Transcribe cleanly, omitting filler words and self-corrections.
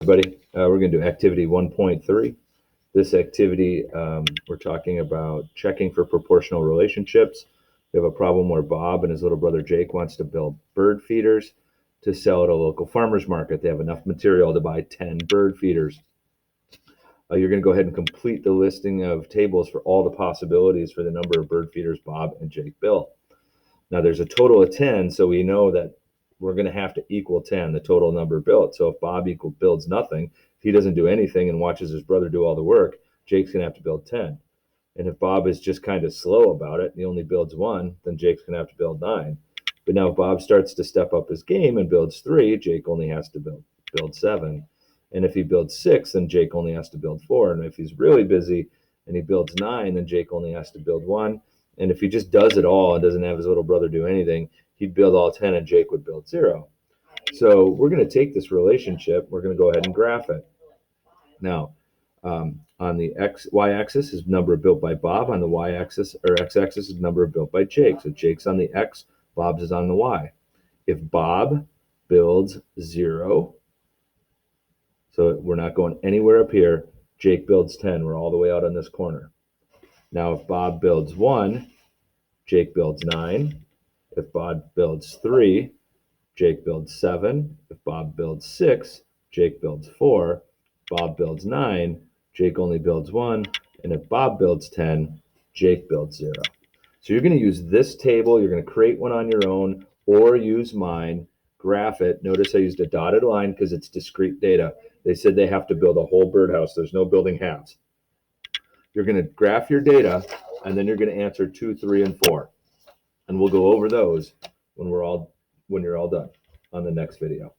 Everybody, we're going to do activity 1.3. This activity, we're talking about checking for proportional relationships. We have a problem where Bob and his little brother Jake wants to build bird feeders to sell at a local farmer's market. They have enough material to buy 10 bird feeders. You're going to go ahead and complete the listing of tables for all the possibilities for the number of bird feeders Bob and Jake built. Now there's a total of 10, so we know that we're going to have to equal 10, the total number built. So if Bob builds nothing, if he doesn't do anything and watches his brother do all the work, Jake's going to have to build 10. And if Bob is just kind of slow about it and he only builds 1, then Jake's going to have to build 9. But now if Bob starts to step up his game and builds 3, Jake only has to build 7. And if he builds 6, then Jake only has to build 4. And if he's really busy and he builds 9, then Jake only has to build 1. And if he just does it all and doesn't have his little brother do anything, he'd build all 10 and Jake would build 0. So we're going to take this relationship, we're going to go ahead and graph it. Now, on the y-axis is number built by Bob. On the y-axis or x-axis is number built by Jake. So Jake's on the x, Bob's is on the y. If Bob builds 0, so we're not going anywhere up here, Jake builds 10. We're all the way out on this corner. Now, if Bob builds 1, Jake builds 9. If Bob builds 3, Jake builds 7. If Bob builds 6, Jake builds 4. Bob builds 9, Jake only builds 1. And if Bob builds 10, Jake builds 0. So you're going to use this table. You're going to create one on your own or use mine, graph it. Notice I used a dotted line because it's discrete data. They said they have to build a whole birdhouse. There's no building halves. You're going to graph your data, and then you're going to answer 2, 3, and 4. And we'll go over those when you're all done on the next video.